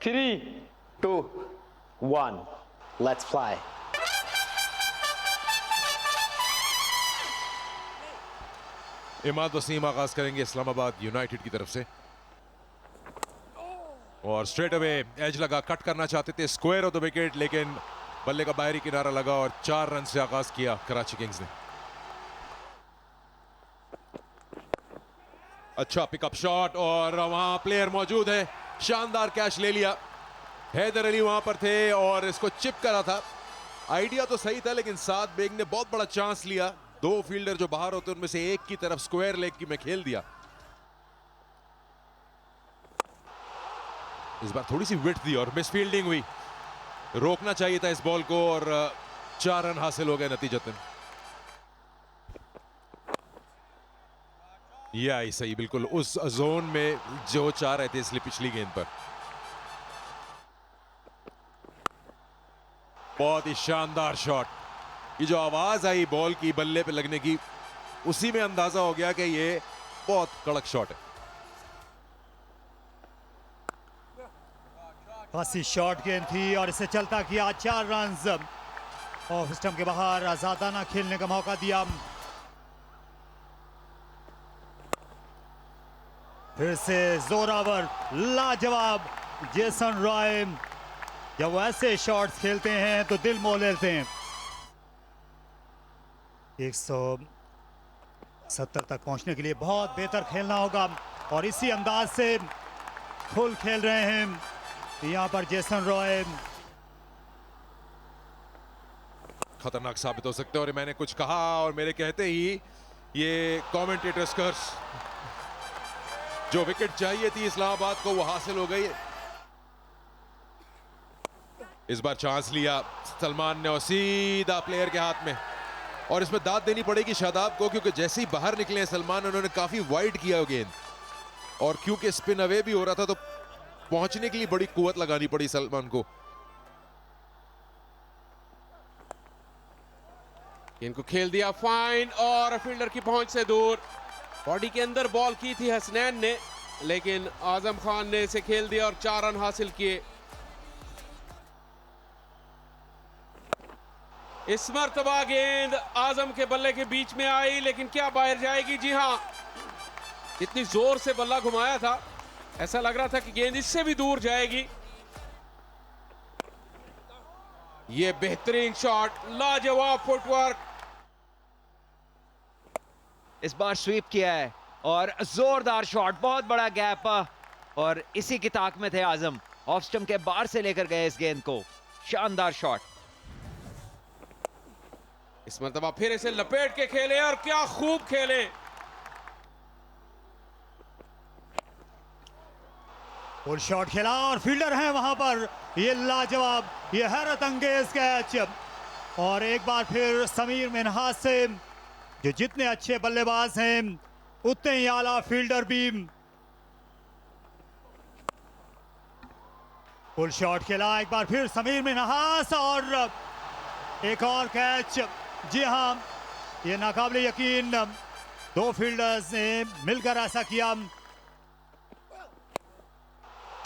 3, 2, 1. Let's fly. Imad Wasim आगाज करेंगे Islamabad United की तरफ से और स्ट्रेट अवे एज लगा, कट करना चाहते थे स्क्वायर ऑफ द विकेट, लेकिन बल्ले का बाहरी किनारा लगा और 4 रन से आगाज किया कराची किंग्स ने। अच्छा पिकअप शॉट और वहां प्लेयर मौजूद है, शानदार कैच ले लिया। हैदर अली वहां पर थे और इसको चिप करा था। आइडिया तो सही था, लेकिन साद बेग ने बहुत बड़ा चांस लिया। 2 फील्डर जो बाहर होते उनमें से एक की तरफ स्क्वायर लेग की में खेल दिया। इस बार थोड़ी सी विड्थ दी और मिस फील्डिंग हुई। रोकना चाहिए था इस बॉल को और 4 रन हासिल हो गए नतीजतन। यह आई सही, बिल्कुल उस जोन में जो चाह रहे थे इसलिए पिछली गेंद पर। बहुत ही शानदार शॉट। ये जो आवाज आई बॉल की बल्ले पे लगने की, उसी में अंदाजा हो गया कि ये बहुत कड़क शॉट है। खासी शॉर्ट गेंद थी और इसे चलता किया 4 रन। ऑफ स्टंप के बाहर आजादाना खेलने का मौका दिया। फिर से जोरावर लाजवाब जेसन रॉय, जब वो ऐसे शॉट्स खेलते हैं तो दिल मोह लेते हैं। 170 तक पहुंचने के लिए बहुत बेहतर खेलना होगा और इसी अंदाज से फुल खेल रहे हैं यहां पर जेसन रॉय। खतरनाक साबित हो सकते हैं और मैंने कुछ कहा और मेरे कहते ही ये कमेंटेटर्स कर्स, जो विकेट चाहिए थी इस्लामाबाद को वो हासिल हो गई। इस बार चांस लिया सलमान ने और सीधा प्लेयर के हाथ में, और इसमें दाद देनी पड़ेगी शादाब को, क्योंकि जैसे ही बाहर निकले सलमान उन्होंने काफी वाइड किया गेंद, और क्योंकि स्पिन अवे भी हो रहा था तो पहुंचने के लिए बड़ी कुवत लगानी पड़ी सलमान को। इनको खेल दिया फाइन और फील्डर की पहुंच से दूर। बॉडी के अंदर बॉल की थी हसनैन ने, लेकिन आजम खान ने इसे खेल दिया और 4 रन हासिल किए। इस मर्तबा गेंद आजम के बल्ले के बीच में आई, लेकिन क्या बाहर जाएगी? जी हां, इतनी जोर से बल्ला घुमाया था, ऐसा लग रहा था कि गेंद इससे भी दूर जाएगी। यह बेहतरीन शॉट, लाजवाब फुटवर्क। इस बार स्वीप किया है और जोरदार शॉट, बहुत बड़ा गैप, और इसी की ताक में थे आजम। ऑफ स्टंप के बाहर से लेकर गए इस गेंद को, शानदार शॉट। इस मर्तबा फिर इसे लपेट के खेले और क्या खूब खेले। फुल शॉट खेला और फील्डर हैं वहां पर। ये लाजवाब, ये हैरत अंगेज कैच, और एक बार फिर समीर मिन्हाज से, जो जितने अच्छे बल्लेबाज हैं उतने ही आला फील्डर भी। फुल शॉट खेला एक बार फिर समीर मिन्हाज और एक और कैच। जी हां, ये नाकाबिले यकीन 2 फील्डर्स ने मिलकर ऐसा किया।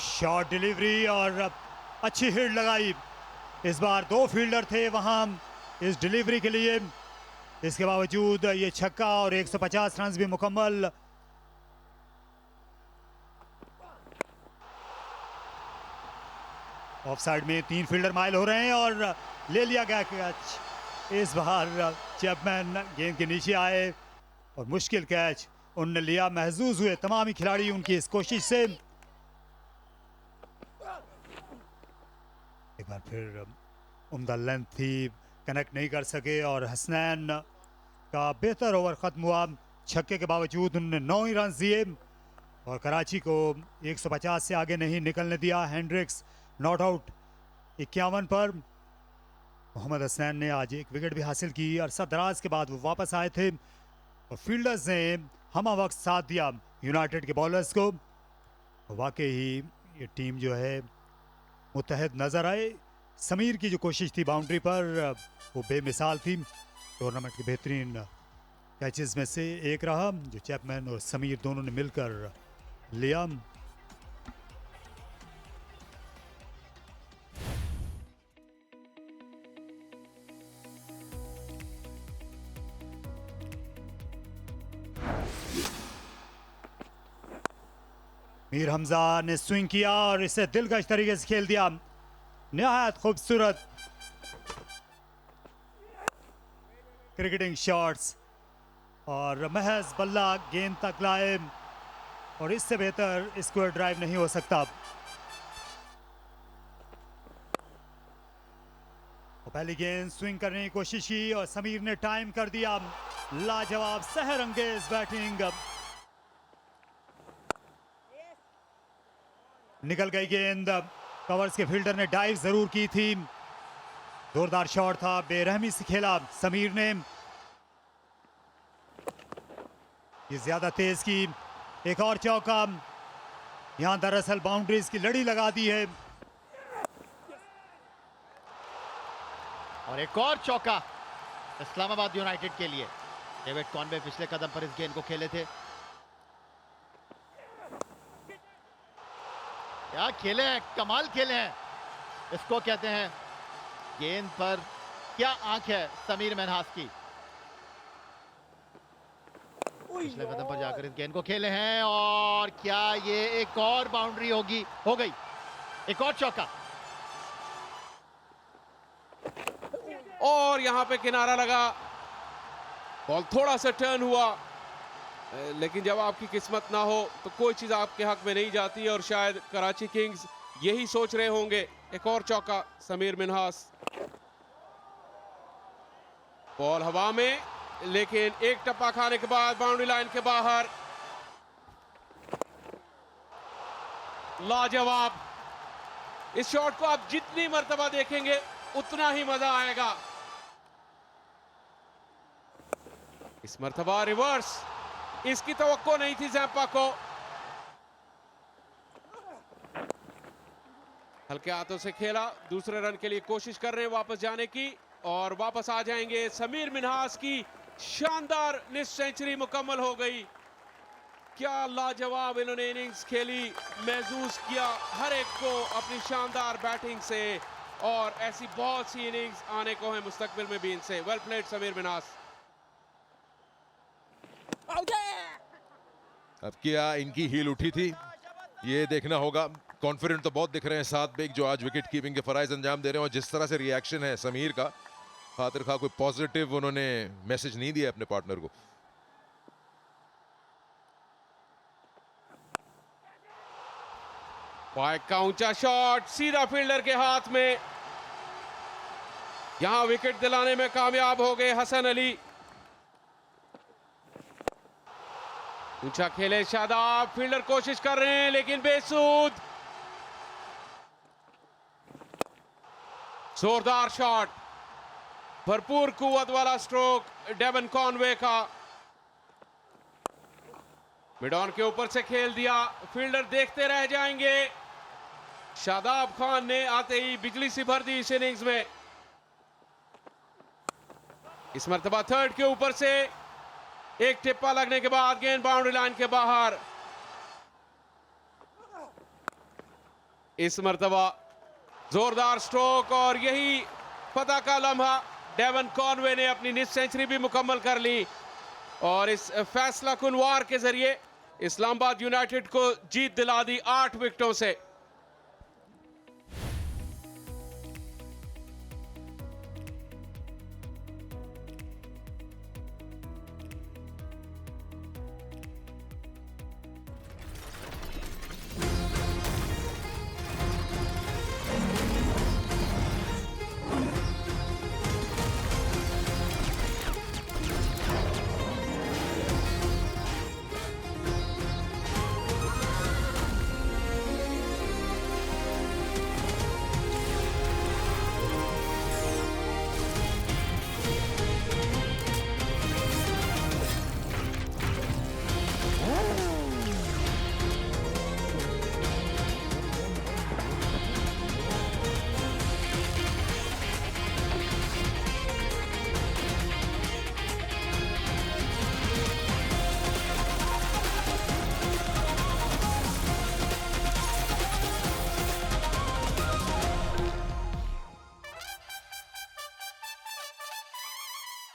शॉट डिलीवरी और अच्छी हिट लगाई। इस बार 2 फील्डर थे वहां इस डिलीवरी के लिए, इसके बावजूद ये छक्का और 150 रन भी मुकम्मल। ऑफ साइड में 3 फील्डर माइल हो रहे हैं और ले लिया गया कैच। इस बार चैपमैन गेंद के नीचे आए और मुश्किल कैच उन्होंने लिया। महजूज हुए तमाम ही खिलाड़ी उनकी इस कोशिश से। एक बार फिर उम्दा लेंथ थी, कनेक्ट नहीं कर सके और हसनैन का बेहतर ओवर ख़त्म हुआ। छक्के के बावजूद उन्होंने 9 ही रन दिए और कराची को 150 से आगे नहीं निकलने दिया। हेंड्रिक्स नॉट आउट 51 पर। मोहम्मद हसनैन ने आज 1 विकेट भी हासिल की। अरसा दराज के बाद वो वापस आए थे और फील्डर्स ने हमा वक्त साथ दिया यूनाइटेड के बॉलर्स को। वाकई ही ये टीम जो है मुत्तहद नज़र आए। समीर की जो कोशिश थी बाउंड्री पर वो बेमिसाल थी। टूर्नामेंट के बेहतरीन कैचेस में से एक रहा जो चैपमैन और समीर दोनों ने मिलकर लिया। मीर हमजा ने स्विंग किया और इसे दिलकश तरीके से खेल दिया। निहायत खूबसूरत क्रिकेटिंग शॉट्स और महज बल्ला गेंद तक लाए और इससे बेहतर स्क्वायर ड्राइव नहीं हो सकता। और पहली गेंद स्विंग करने की कोशिश की और समीर ने टाइम कर दिया। लाजवाब सहर अंगेज बैटिंग, निकल गई गेंद। कवर्स के फील्डर ने डाइव जरूर की थी, जोरदार शॉट था, बेरहमी से खेला समीर ने। ये ज्यादा तेज की, एक और चौका। यहां दरअसल बाउंड्रीज की लड़ी लगा दी है। और एक और चौका इस्लामाबाद यूनाइटेड के लिए। डेविड कॉनवे पिछले कदम पर इस गेंद को खेले थे। क्या खेले हैं, कमाल खेले हैं, इसको कहते हैं। गेंद पर क्या आंख है समीर मिन्हास की। पिछले कदम पर जाकर इस गेंद को खेले हैं और क्या ये एक और बाउंड्री होगी, हो गई। एक और चौका और यहां पे किनारा लगा, बॉल थोड़ा सा टर्न हुआ, लेकिन जब आपकी किस्मत ना हो तो कोई चीज आपके हक में नहीं जाती और शायद कराची किंग्स यही सोच रहे होंगे। एक और चौका समीर मिन्हास, बॉल हवा में, लेकिन एक टप्पा खाने के बाद बाउंड्री लाइन के बाहर। लाजवाब, इस शॉट को आप जितनी मर्तबा देखेंगे उतना ही मजा आएगा। इस मर्तबा रिवर्स, इसकी तवक्को नहीं थी ज़ैम्पा को। हल्के हाथों से खेला, दूसरे रन के लिए कोशिश कर रहे हैं वापस जाने की और वापस आ जाएंगे। समीर मिन्हास की शानदार निस्फ सेंचुरी मुकम्मल हो गई। क्या लाजवाब इन्होंने इनिंग्स खेली, महसूस किया हर एक को अपनी शानदार बैटिंग से, और ऐसी बहुत सी इनिंग्स आने को है मुस्तकबिल में भी इनसे। Well played Sameer Minhas. अब क्या इनकी हील उठी थी, ये देखना होगा। कॉन्फिडेंट तो बहुत दिख रहे हैं सात बेग जो आज विकेट कीपिंग के फराइज अंजाम दे रहे हैं, और जिस तरह से रिएक्शन है समीर का, खातिर खा कोई पॉजिटिव उन्होंने मैसेज नहीं दिया अपने पार्टनर को। वाइड का ऊंचा शॉट सीधा फील्डर के हाथ में, यहां विकेट दिलाने में कामयाब हो गए हसन अली। ऊंचा खेले शादाब, फील्डर कोशिश कर रहे हैं लेकिन बेसूद। जोरदार शॉट, भरपूर कुव्वत वाला स्ट्रोक डेवन कॉनवे का। मिड ऑन के ऊपर से खेल दिया, फील्डर देखते रह जाएंगे। शादाब खान ने आते ही बिजली सी भर दी इस इनिंग्स में। इस मर्तबा थर्ड के ऊपर से एक टिप्पा लगने के बाद गेंद बाउंड्री लाइन के बाहर। इस मर्तबा जोरदार स्ट्रोक और यही फतह का लम्हा। डेवन कॉनवे ने अपनी निस्फ सेंचुरी भी मुकम्मल कर ली और इस फैसला कुन वार के जरिए इस्लामाबाद यूनाइटेड को जीत दिला दी 8 विकेटों से।